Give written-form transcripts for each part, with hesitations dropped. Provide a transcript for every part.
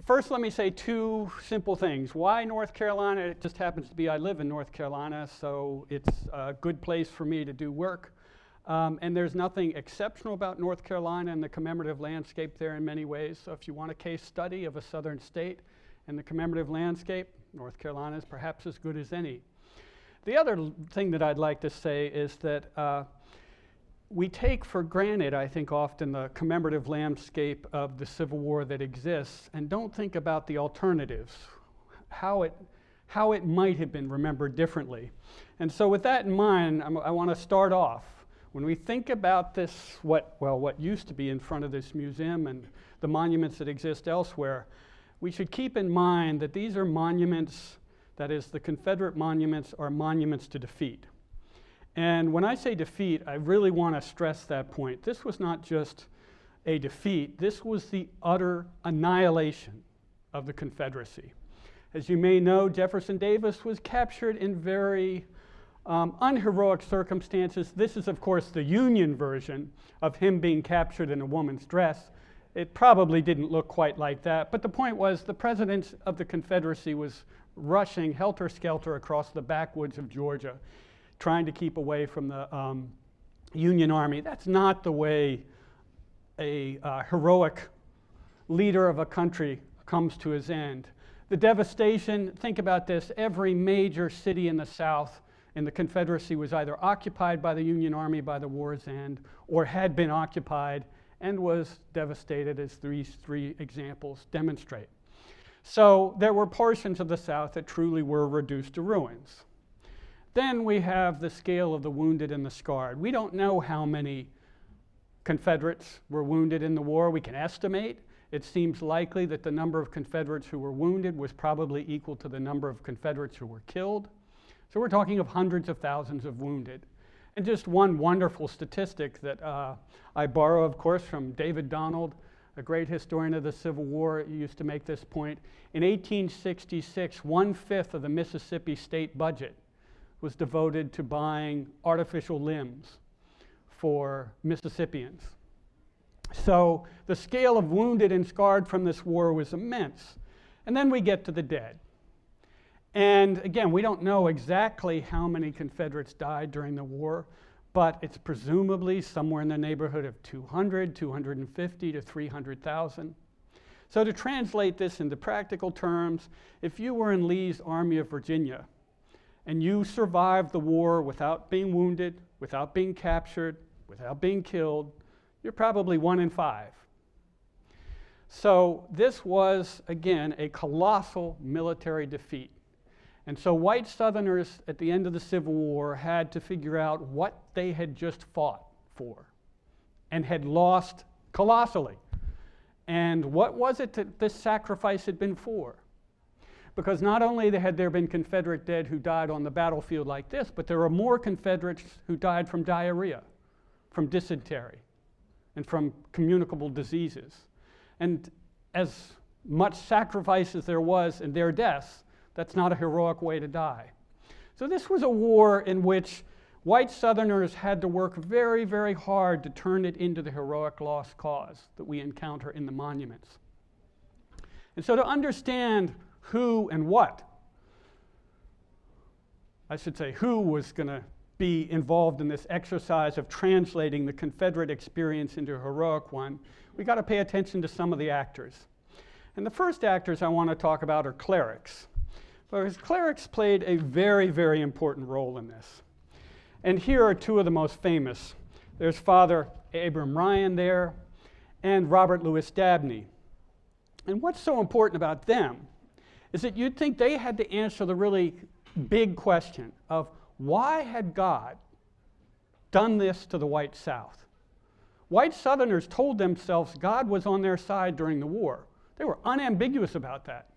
First, let me say two simple things. Why North Carolina? It just happens to be I live in North Carolina, so it's a good place for me to do work. And there's nothing exceptional about North Carolina and the commemorative landscape there in many ways. So if you want a case study of a southern state and the commemorative landscape, North Carolina is perhaps as good as any. The other thing that I'd like to say is that we take for granted, I think, often the commemorative landscape of the Civil War that exists and don't think about the alternatives, how it might have been remembered differently. And so with that in mind, I want to start off. When we think about this, what used to be in front of this museum and the monuments that exist elsewhere, we should keep in mind that these are monuments, that is, the Confederate monuments are monuments to defeat. And when I say defeat, I really want to stress that point. This was not just a defeat, this was the utter annihilation of the Confederacy. As you may know, Jefferson Davis was captured in very unheroic circumstances. This is, of course, the Union version of him being captured in a woman's dress. It probably didn't look quite like that, but the point was the president of the Confederacy was rushing helter-skelter across the backwoods of Georgia, trying to keep away from the Union Army. That's not the way a heroic leader of a country comes to his end. The devastation, think about this, every major city in the South in the Confederacy was either occupied by the Union Army by the war's end or had been occupied and was devastated, as these three examples demonstrate. So there were portions of the South that truly were reduced to ruins. Then we have the scale of the wounded and the scarred. We don't know how many Confederates were wounded in the war. We can estimate. It seems likely that the number of Confederates who were wounded was probably equal to the number of Confederates who were killed. So we're talking of hundreds of thousands of wounded. And just one wonderful statistic that I borrow, of course, from David Donald, a great historian of the Civil War. He used to make this point. In 1866, 1/5 of the Mississippi state budget was devoted to buying artificial limbs for Mississippians. So the scale of wounded and scarred from this war was immense. And then we get to the dead. And again, we don't know exactly how many Confederates died during the war, but it's presumably somewhere in the neighborhood of 200, 250 to 300,000. So to translate this into practical terms, if you were in Lee's Army of Virginia and you survived the war without being wounded, without being captured, without being killed, you're probably 1 in 5. So this was, again, a colossal military defeat. And so white Southerners at the end of the Civil War had to figure out what they had just fought for and had lost colossally. And what was it that this sacrifice had been for? Because not only had there been Confederate dead who died on the battlefield like this, but there were more Confederates who died from diarrhea, from dysentery, and from communicable diseases. And as much sacrifice as there was in their deaths, that's not a heroic way to die. So this was a war in which white Southerners had to work very, very hard to turn it into the heroic lost cause that we encounter in the monuments. And so to understand who and what, I should say who was going to be involved in this exercise of translating the Confederate experience into a heroic one, we got to pay attention to some of the actors. And the first actors I want to talk about are clerics. Because clerics played a very, very important role in this. And here are two of the most famous. There's Father Abram Ryan there and Robert Louis Dabney. And what's so important about them is that you'd think they had to answer the really big question of why had God done this to the white South? White Southerners told themselves God was on their side during the war. They were unambiguous about that.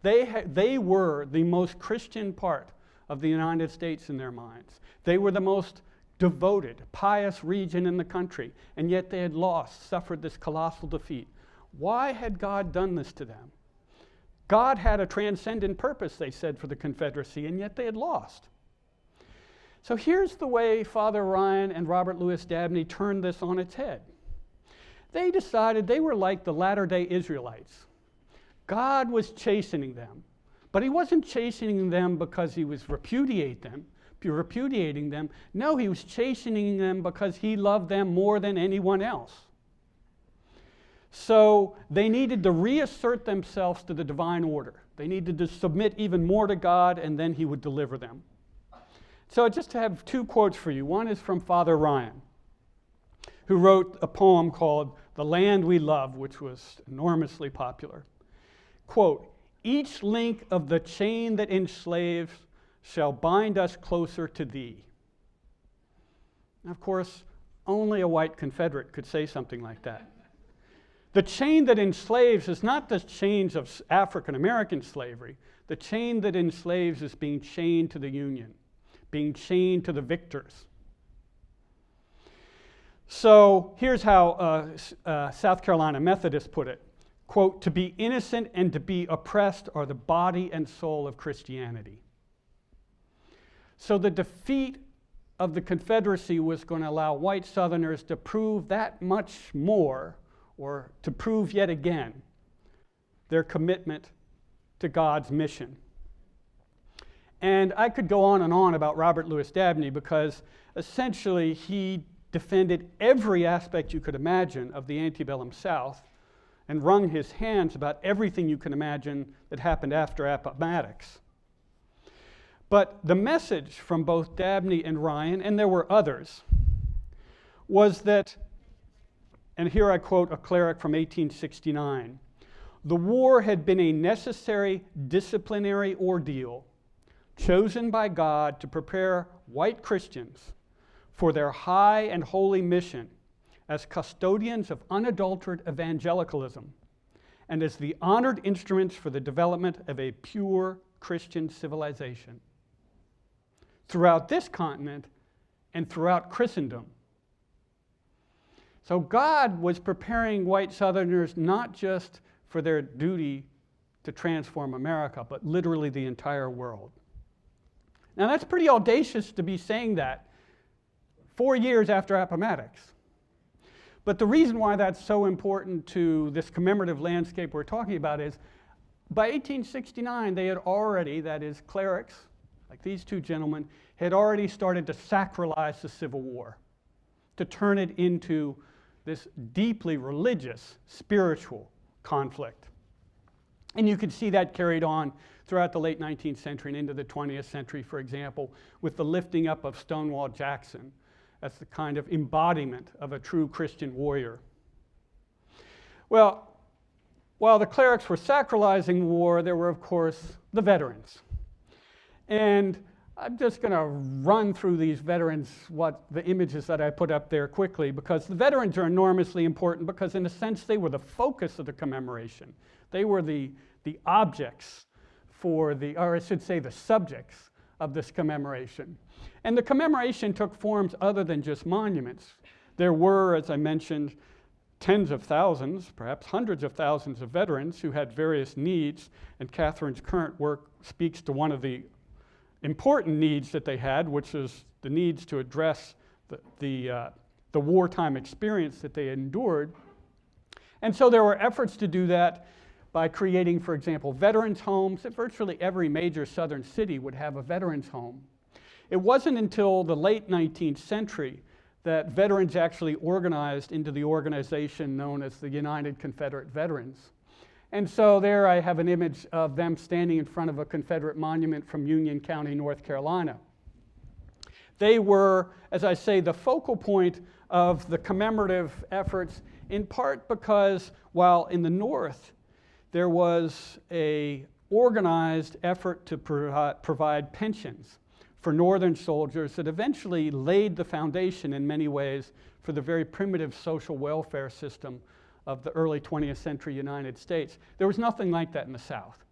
They were the most Christian part of the United States in their minds. They were the most devoted, pious region in the country, and yet they had suffered this colossal defeat. Why had God done this to them? God had a transcendent purpose, they said, for the Confederacy, and yet they had lost. So here's the way Father Ryan and Robert Louis Dabney turned this on its head. They decided they were like the latter-day Israelites. God was chastening them, but he wasn't chastening them because he was repudiating them. No, he was chastening them because he loved them more than anyone else. So they needed to reassert themselves to the divine order. They needed to submit even more to God, and then he would deliver them. So I just have two quotes for you. One is from Father Ryan, who wrote a poem called "The Land We Love," which was enormously popular. Quote, "Each link of the chain that enslaves shall bind us closer to thee." Now, of course, only a white Confederate could say something like that. The chain that enslaves is not the chains of African American slavery. The chain that enslaves is being chained to the Union, being chained to the victors. So here's how South Carolina Methodists put it. Quote, "To be innocent and to be oppressed are the body and soul of Christianity." So the defeat of the Confederacy was going to allow white Southerners to prove that much more, or to prove yet again their commitment to God's mission. And I could go on and on about Robert Louis Dabney, because essentially he defended every aspect you could imagine of the antebellum South and wrung his hands about everything you can imagine that happened after Appomattox. But the message from both Dabney and Ryan, and there were others, was that, and here I quote a cleric from 1869, "The war had been a necessary disciplinary ordeal chosen by God to prepare white Christians for their high and holy mission as custodians of unadulterated evangelicalism and as the honored instruments for the development of a pure Christian civilization throughout this continent and throughout Christendom." So God was preparing white Southerners not just for their duty to transform America, but literally the entire world. Now that's pretty audacious to be saying that 4 years after Appomattox. But the reason why that's so important to this commemorative landscape we're talking about is, by 1869, they had already, that is, clerics, like these two gentlemen, had already started to sacralize the Civil War, to turn it into this deeply religious, spiritual conflict. And you could see that carried on throughout the late 19th century and into the 20th century, for example, with the lifting up of Stonewall Jackson as the kind of embodiment of a true Christian warrior. Well, while the clerics were sacralizing war, there were, of course, the veterans. And I'm just going to run through these veterans, the images that I put up there quickly, because the veterans are enormously important because, in a sense, they were the focus of the commemoration. They were the objects or I should say the subjects of this commemoration. And the commemoration took forms other than just monuments. There were, as I mentioned, tens of thousands, perhaps hundreds of thousands of veterans who had various needs, and Catherine's current work speaks to one of the important needs that they had, which is the needs to address the wartime experience that they endured. And so there were efforts to do that by creating, for example, veterans' homes. Virtually every major southern city would have a veterans' home. It wasn't until the late 19th century that veterans actually organized into the organization known as the United Confederate Veterans. And so there I have an image of them standing in front of a Confederate monument from Union County, North Carolina. They were, as I say, the focal point of the commemorative efforts, in part because while in the North there was an organized effort to provide pensions for Northern soldiers that eventually laid the foundation in many ways for the very primitive social welfare system of the early 20th century United States. There was nothing like that in the South.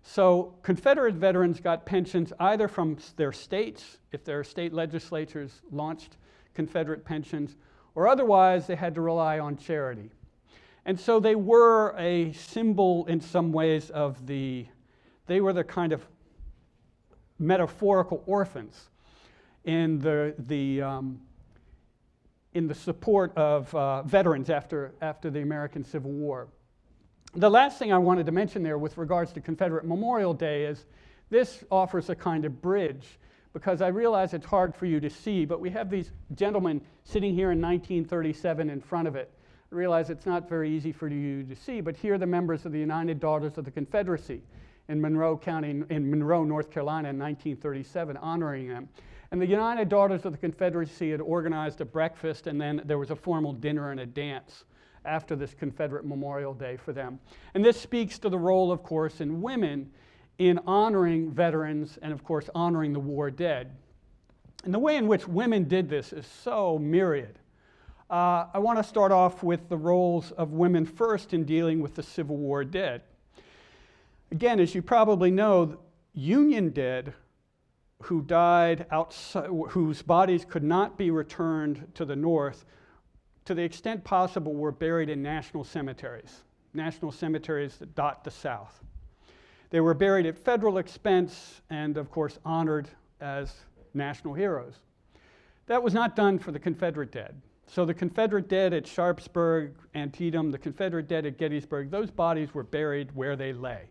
So Confederate veterans got pensions either from their states, if their state legislatures launched Confederate pensions, or otherwise they had to rely on charity. And so they were a symbol in some ways of they were the kind of metaphorical orphans in the support of veterans after the American Civil War. The last thing I wanted to mention there with regards to Confederate Memorial Day is this offers a kind of bridge, because I realize it's hard for you to see, but we have these gentlemen sitting here in 1937 in front of it. I realize it's not very easy for you to see, but here are the members of the United Daughters of the Confederacy in Monroe County, in Monroe, North Carolina in 1937, honoring them. And the United Daughters of the Confederacy had organized a breakfast, and then there was a formal dinner and a dance after this Confederate Memorial Day for them. And this speaks to the role, of course, in women in honoring veterans and, of course, honoring the war dead. And the way in which women did this is so myriad. I want to start off with the roles of women first in dealing with the Civil War dead. Again, as you probably know, Union dead who died outside, whose bodies could not be returned to the North, to the extent possible, were buried in national cemeteries that dot the South. They were buried at federal expense and, of course, honored as national heroes. That was not done for the Confederate dead. So the Confederate dead at Sharpsburg, Antietam, the Confederate dead at Gettysburg, those bodies were buried where they lay.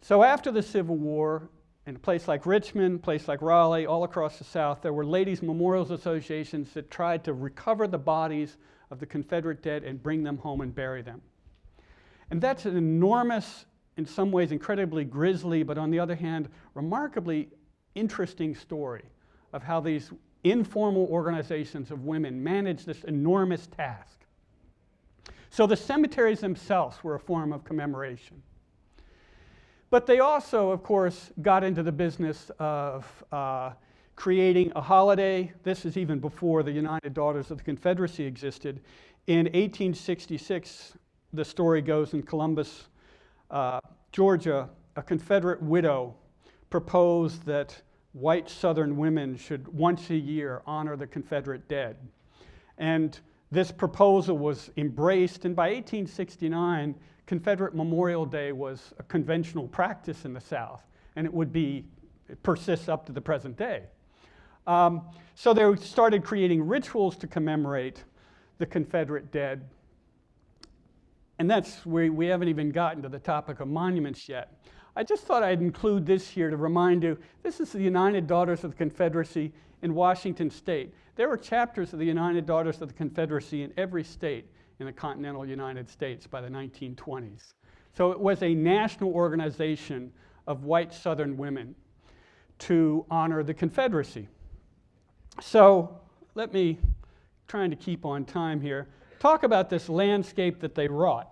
So after the Civil War, in a place like Richmond, a place like Raleigh, all across the South, there were ladies' memorials associations that tried to recover the bodies of the Confederate dead and bring them home and bury them. And that's an enormous, in some ways incredibly grisly, but on the other hand, remarkably interesting story of how these informal organizations of women managed this enormous task. So the cemeteries themselves were a form of commemoration. But they also, of course, got into the business of creating a holiday. This is even before the United Daughters of the Confederacy existed. In 1866, the story goes, in Columbus, Georgia, a Confederate widow proposed that white Southern women should once a year honor the Confederate dead. And this proposal was embraced, and by 1869, Confederate Memorial Day was a conventional practice in the South, and it persists up to the present day. So they started creating rituals to commemorate the Confederate dead. And that's where we haven't even gotten to the topic of monuments yet. I just thought I'd include this here to remind you, this is the United Daughters of the Confederacy in Washington State. There were chapters of the United Daughters of the Confederacy in every state in the continental United States by the 1920s. So it was a national organization of white Southern women to honor the Confederacy. So let me, trying to keep on time here, talk about this landscape that they wrought.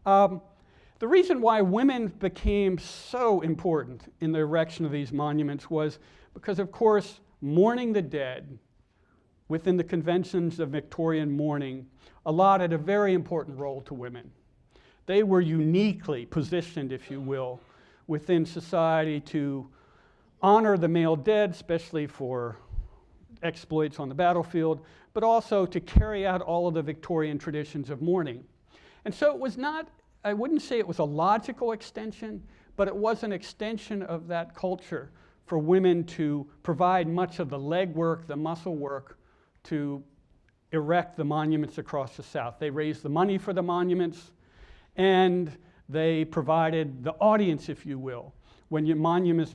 The reason why women became so important in the erection of these monuments was because, of course, mourning the dead within the conventions of Victorian mourning allotted a very important role to women. They were uniquely positioned, if you will, within society to honor the male dead, especially for exploits on the battlefield, but also to carry out all of the Victorian traditions of mourning. And so it was not, I wouldn't say it was a logical extension, but it was an extension of that culture for women to provide much of the legwork, the muscle work, to erect the monuments across the South. They raised the money for the monuments, and they provided the audience, if you will, when your monuments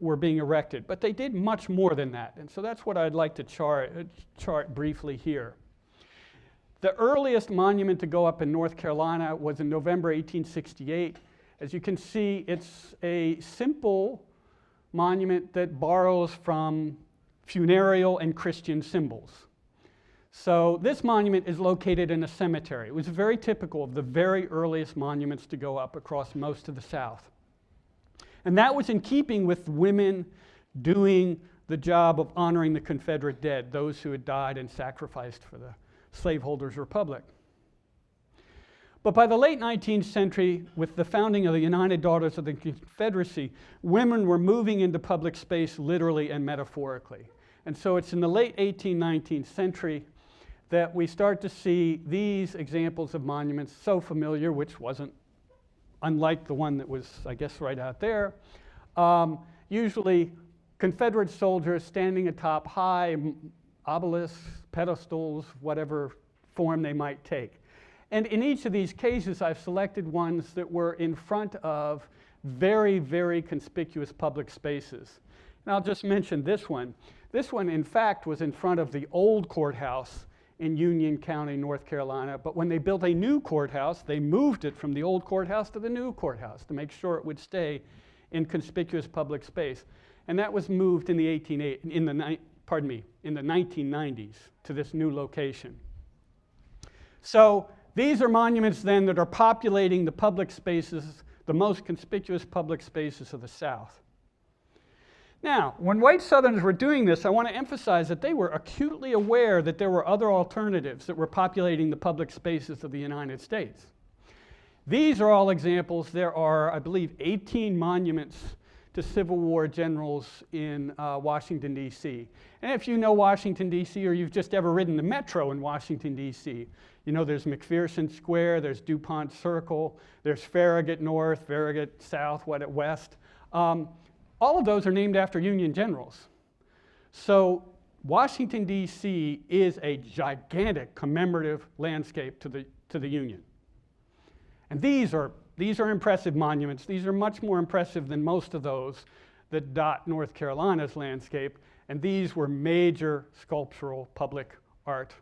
were being erected. But they did much more than that, and so that's what I'd like to chart briefly here. The earliest monument to go up in North Carolina was in November 1868. As you can see, it's a simple monument that borrows from funereal and Christian symbols. So this monument is located in a cemetery. It was very typical of the very earliest monuments to go up across most of the South. And that was in keeping with women doing the job of honoring the Confederate dead, those who had died and sacrificed for the slaveholders' republic. But by the late 19th century, with the founding of the United Daughters of the Confederacy, women were moving into public space literally and metaphorically. And so it's in the late 18th, 19th century that we start to see these examples of monuments so familiar, which wasn't unlike the one that was, I guess, right out there. Usually Confederate soldiers standing atop high obelisks, pedestals, whatever form they might take. And in each of these cases, I've selected ones that were in front of very, very conspicuous public spaces. And I'll just mention this one. This one, in fact, was in front of the old courthouse in Union County, North Carolina. But when they built a new courthouse, they moved it from the old courthouse to the new courthouse to make sure it would stay in conspicuous public space. And that was moved in the 1990s to this new location. So these are monuments then that are populating the public spaces, the most conspicuous public spaces of the South. Now, when white Southerners were doing this, I want to emphasize that they were acutely aware that there were other alternatives that were populating the public spaces of the United States. These are all examples. There are, I believe, 18 monuments to Civil War generals in Washington, D.C. And if you know Washington, D.C., or you've just ever ridden the metro in Washington, D.C., you know there's McPherson Square, there's DuPont Circle, there's Farragut North, Farragut South, West. All of those are named after Union generals. So Washington, D.C. is a gigantic commemorative landscape to the Union. And these are impressive monuments. These are much more impressive than most of those that dot North Carolina's landscape. And these were major sculptural public art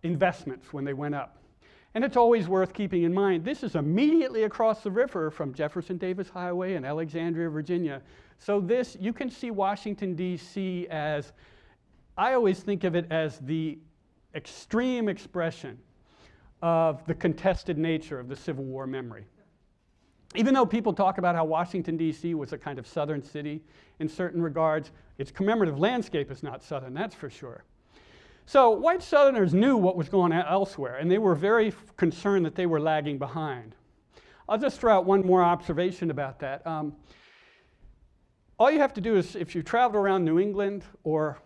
investments when they went up. And it's always worth keeping in mind, this is immediately across the river from Jefferson Davis Highway in Alexandria, Virginia. So this, you can see Washington, D.C. as, I always think of it as the extreme expression of the contested nature of the Civil War memory. Even though people talk about how Washington, D.C. was a kind of southern city in certain regards, its commemorative landscape is not southern, that's for sure. So white Southerners knew what was going on elsewhere, and they were very concerned that they were lagging behind. I'll just throw out one more observation about that. All you have to do is, if you travel around New England, or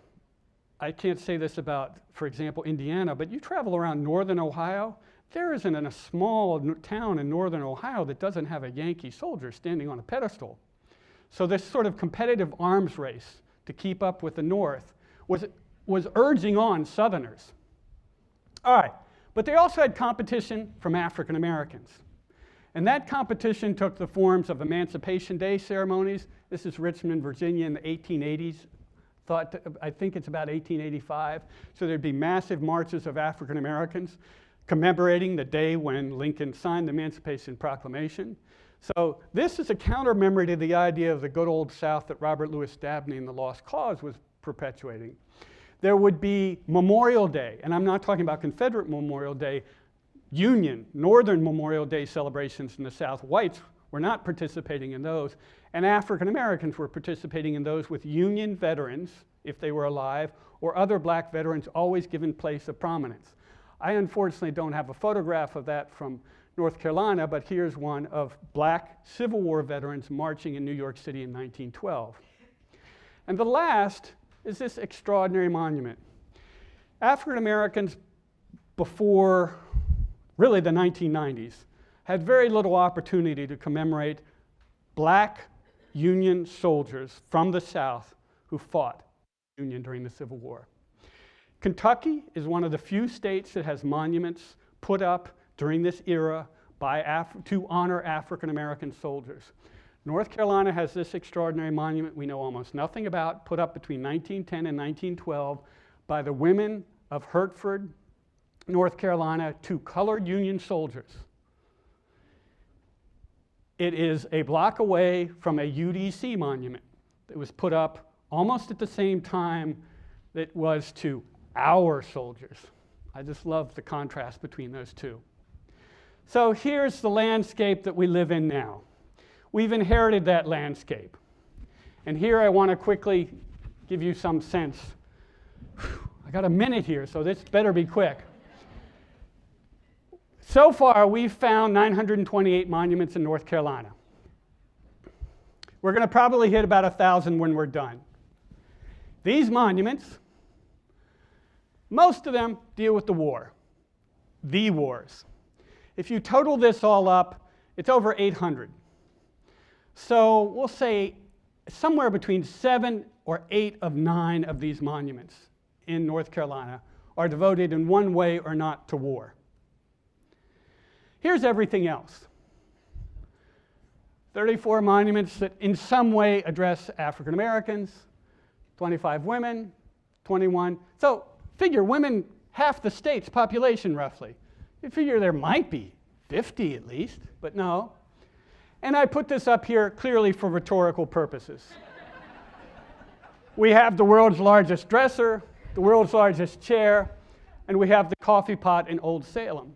I can't say this about, for example, Indiana, but you travel around northern Ohio, there isn't a small town in northern Ohio that doesn't have a Yankee soldier standing on a pedestal. So this sort of competitive arms race to keep up with the North was urging on Southerners. All right, but they also had competition from African Americans. And that competition took the forms of Emancipation Day ceremonies. This is Richmond, Virginia in the 1880s. I think it's about 1885. So there'd be massive marches of African Americans commemorating the day when Lincoln signed the Emancipation Proclamation. So this is a counter-memory to the idea of the good old South that Robert Louis Dabney in The Lost Cause was perpetuating. There would be Memorial Day, and I'm not talking about Confederate Memorial Day, Union, Northern Memorial Day celebrations in the South. Whites were not participating in those, and African Americans were participating in those with Union veterans, if they were alive, or other black veterans always given place of prominence. I unfortunately don't have a photograph of that from North Carolina, but here's one of black Civil War veterans marching in New York City in 1912. And the last is this extraordinary monument. African Americans before really the 1990s had very little opportunity to commemorate black Union soldiers from the South who fought the Union during the Civil War. Kentucky is one of the few states that has monuments put up during this era to honor African American soldiers. North Carolina has this extraordinary monument we know almost nothing about, put up between 1910 and 1912 by the women of Hertford, North Carolina, to colored Union soldiers. It is a block away from a UDC monument that was put up almost at the same time that was to our soldiers. I just love the contrast between those two. So here's the landscape that we live in now. We've inherited that landscape. And here I want to quickly give you some sense. I got a minute here, so this better be quick. So far, we've found 928 monuments in North Carolina. We're going to probably hit about 1,000 when we're done. These monuments, most of them deal with the war, the wars. If you total this all up, it's over 800. So we'll say somewhere between 7 or 8 of 9 of these monuments in North Carolina are devoted in one way or not to war. Here's everything else. 34 monuments that in some way address African Americans, 25 women, 21. So figure women, half the state's population roughly. You figure there might be 50 at least, but no. And I put this up here clearly for rhetorical purposes. We have the world's largest dresser, the world's largest chair, and we have the coffee pot in Old Salem.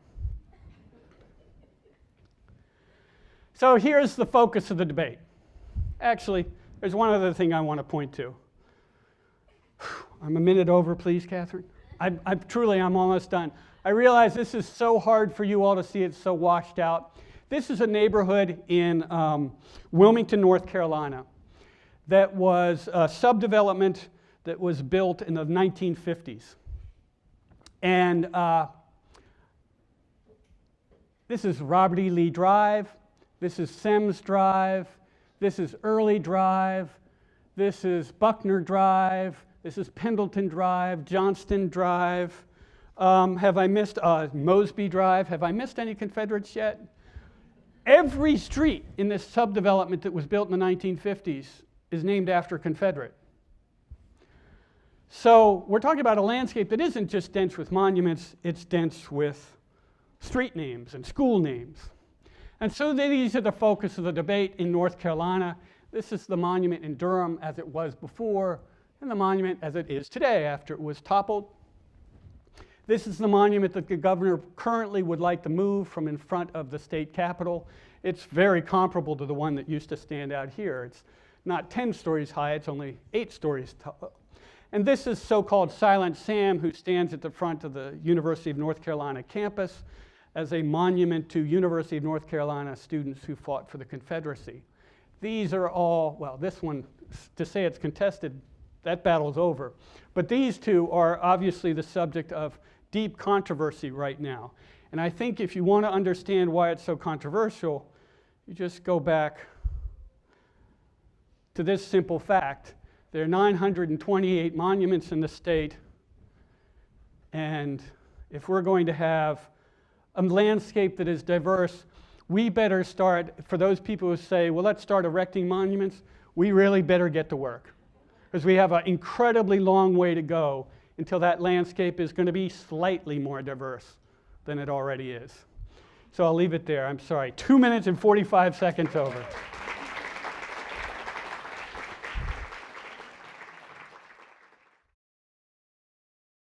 So here's the focus of the debate. Actually, there's one other thing I want to point to. I'm a minute over, please, Catherine. I'm almost done. I realize this is so hard for you all to see. It's so washed out. This is a neighborhood in Wilmington, North Carolina, that was a subdevelopment that was built in the 1950s. And this is Robert E. Lee Drive. This is Semmes Drive. This is Early Drive. This is Buckner Drive. This is Pendleton Drive, Johnston Drive. Have I missed Mosby Drive? Have I missed any Confederates yet? Every street in this subdevelopment that was built in the 1950s is named after a Confederate. So we're talking about a landscape that isn't just dense with monuments, it's dense with street names and school names. And so these are the focus of the debate in North Carolina. This is the monument in Durham as it was before, and the monument as it is today after it was toppled. This is the monument that the governor currently would like to move from in front of the state capitol. It's very comparable to the one that used to stand out here. It's not 10 stories high, it's only 8 stories tall. And this is so-called Silent Sam, who stands at the front of the University of North Carolina campus as a monument to University of North Carolina students who fought for the Confederacy. These are all, well, this one, to say it's contested, that battle's over. But these two are obviously the subject of deep controversy right now. And I think if you want to understand why it's so controversial, you just go back to this simple fact. There are 928 monuments in the state, and if we're going to have a landscape that is diverse, we better start, for those people who say, well, let's start erecting monuments, we really better get to work. Because we have an incredibly long way to go until that landscape is going to be slightly more diverse than it already is. So I'll leave it there. I'm sorry. 2 minutes and 45 seconds over.